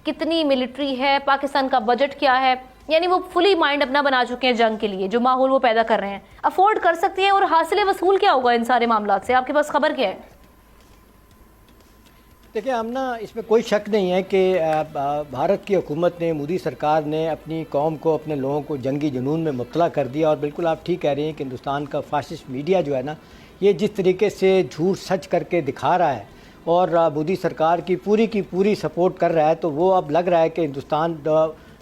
کتنی ملٹری ہے, پاکستان کا بجٹ کیا ہے, یعنی وہ فلی مائنڈ اپنا بنا چکے ہیں جنگ کے لیے, جو ماحول وہ پیدا کر رہے ہیں افورڈ کر سکتے ہیں. اور حاصل وصول کیا ہوگا ان سارے معاملات سے, آپ کے پاس خبر کیا ہے؟ دیکھیں آمنہ, اس میں کوئی شک نہیں ہے کہ بھارت کی حکومت نے, مودی سرکار نے اپنی قوم کو, اپنے لوگوں کو جنگی جنون میں مبتلا کر دیا. اور بالکل آپ ٹھیک کہہ رہی ہیں کہ ہندوستان کا فاشسٹ میڈیا جو ہے نا, یہ جس طریقے سے جھوٹ سچ کر کے دکھا رہا ہے اور مودی سرکار کی پوری سپورٹ کر رہا ہے, تو وہ اب لگ رہا ہے کہ ہندوستان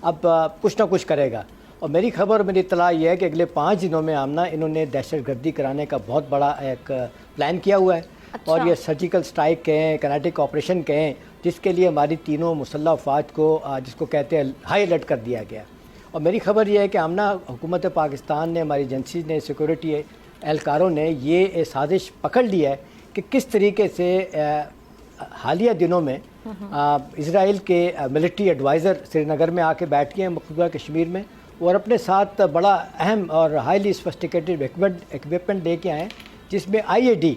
اب کچھ نہ کچھ کرے گا. اور میری خبر, میری اطلاع یہ ہے کہ اگلے 5 دنوں میں آمنہ انہوں نے دہشت گردی کرانے کا بہت بڑا ایک پلان کیا ہوا ہے. اور یہ سرجیکل سٹرائک کہیں, کنیٹک آپریشن کہیں, جس کے لیے ہماری تینوں مسلح افواج کو, جس کو کہتے ہیں, ہائی الرٹ کر دیا گیا. اور میری خبر یہ ہے کہ آمنہ حکومت پاکستان نے, ہماری ایجنسیز نے, سیکورٹی اہلکاروں نے یہ سازش پکڑ لی ہے کہ کس طریقے سے حالیہ دنوں میں اسرائیل کے ملٹری ایڈوائزر سری نگر میں آ کے بیٹھ گئے ہیں, مقبوضہ کشمیر میں, اور اپنے ساتھ بڑا اہم اور ہائیلی سفسٹیکیٹڈ ایکوپمنٹ لے کے آئے ہیں, جس میں IED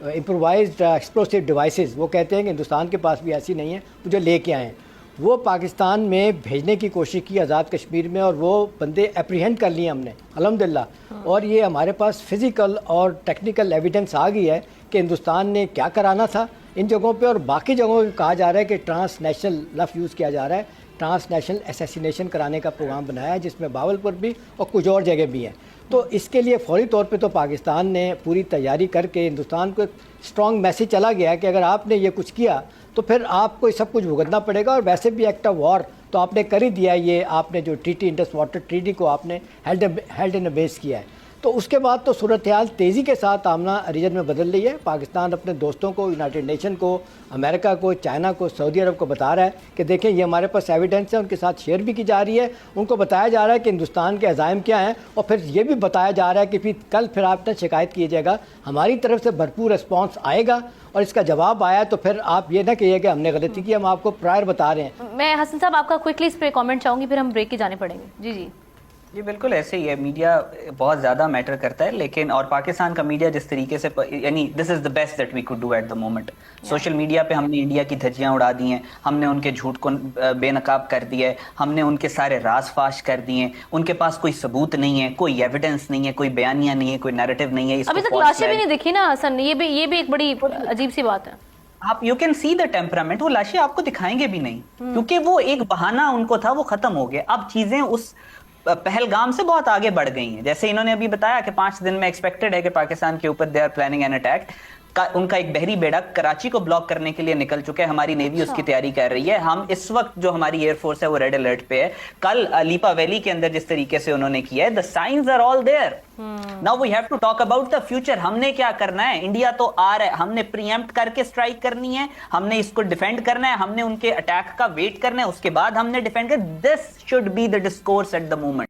امپرووائزڈ ایکسپلوسیو ڈیوائسز, وہ کہتے ہیں کہ ہندوستان کے پاس بھی ایسی نہیں ہے, وہ جو لے کے آئے ہیں, وہ پاکستان میں بھیجنے کی کوشش کی آزاد کشمیر میں, اور وہ بندے اپریہینڈ کر لیے ہم نے الحمدللہ. اور یہ ہمارے پاس فزیکل اور ٹیکنیکل ایویڈنس آ گئی ہے کہ ہندوستان نے کیا کرانا تھا ان جگہوں پہ, اور باقی جگہوں پہ کہا جا رہا ہے کہ ٹرانس نیشنل لفظ یوز کیا جا رہا ہے, ٹرانس نیشنل اسیسینیشن کرانے کا پروگرام بنایا ہے, جس میں باولپور بھی اور کچھ اور جگہ بھی ہیں. تو اس کے لیے فوری طور پہ تو پاکستان نے پوری تیاری کر کے ہندوستان کو ایک اسٹرانگ میسیج چلا گیا ہے کہ اگر آپ نے یہ کچھ کیا تو پھر آپ کو سب کچھ بھگتنا پڑے گا. اور ویسے بھی ایکٹ آف وار تو آپ نے کر ہی دیا ہے, یہ آپ نے جو انڈس واٹر ٹریٹی کو آپ نے ہیلڈ ان بیس کیا ہے. تو اس کے بعد تو صورتحال تیزی کے ساتھ آمنہ ریجن میں بدل رہی ہے. پاکستان اپنے دوستوں کو, یونائٹڈ نیشن کو, امریکہ کو, چائنا کو, سعودی عرب کو بتا رہا ہے کہ دیکھیں یہ ہمارے پاس ایویڈنس ہے, ان کے ساتھ شیئر بھی کی جا رہی ہے, ان کو بتایا جا رہا ہے کہ ہندوستان کے عزائم کیا ہیں, اور پھر یہ بھی بتایا جا رہا ہے کہ کل آپ نے شکایت کیے جائے گا, ہماری طرف سے بھرپور رسپانس آئے گا, اور اس کا جواب آیا تو پھر آپ یہ نہ کہیے کہ ہم نے غلطی کی, ہم آپ کو پرائر بتا رہے ہیں. میں حسن صاحب آپ کا کوئکلی اس پہ کامنٹ چاہوں گی, پھر ہم بریک کے جانے پڑیں گے. جی بالکل ایسے ہی ہے, میڈیا بہت زیادہ میٹر کرتا ہے, لیکن اور پاکستان کا میڈیا جس طریقے سے, یعنی this is the best that we could do at the moment. Social media پہ ہم نے انڈیا کی دھجیاں اڑا دی ہیں, ہم نے ان کے جھوٹ کو بے نقاب کر دیا ہے, ہم نے ان کے سارے راز فاش کر دیے ہیں, ان کے پاس کوئی ثبوت نہیں ہے, کوئی ایویڈنس نہیں ہے, کوئی بیانیہ نہیں ہے, کوئی نیریٹو نہیں ہے. ابھی تک لاشیں بھی نہیں دکھی نا حسن, یہ بھی ایک بڑی عجیب سی بات ہے. آپ you can see the temperament, وہ لاشیں آپ کو دکھائیں گے بھی نہیں, کیونکہ وہ ایک بہانہ ان کو تھا, وہ ختم ہو گیا. اب چیزیں اس پہلگام سے بہت آگے بڑھ گئی ہیں. جیسے انہوں نے ابھی بتایا کہ 5 دن میں ایکسپیکٹڈ ہے کہ پاکستان کے اوپر they are planning an attack. ان کا ایک بحری بیڑا کراچی کو بلاک کرنے کے لیے نکل چکا ہے, ہماری نیوی اس کی تیاری کر رہی ہے. ہم اس وقت جو ہماری ایئر فورس ہے وہ ریڈ الرٹ پہ ہے. کل لیپا ویلی کے اندر جس طریقے سے انہوں نے کیا ہے, the signs are all there. Now we have to talk about the future. ہم نے کیا کرنا ہے, انڈیا تو آ رہا ہے, ہم نے پری ایمپٹ کر کے اسٹرائک کرنی ہے, ہم نے اس کو ڈیفینڈ کرنا ہے, ہم نے ان کے اٹیک کا ویٹ کرنا ہے, اس کے بعد ہم نے ڈیفینڈ کر. This should be the discourse at the moment.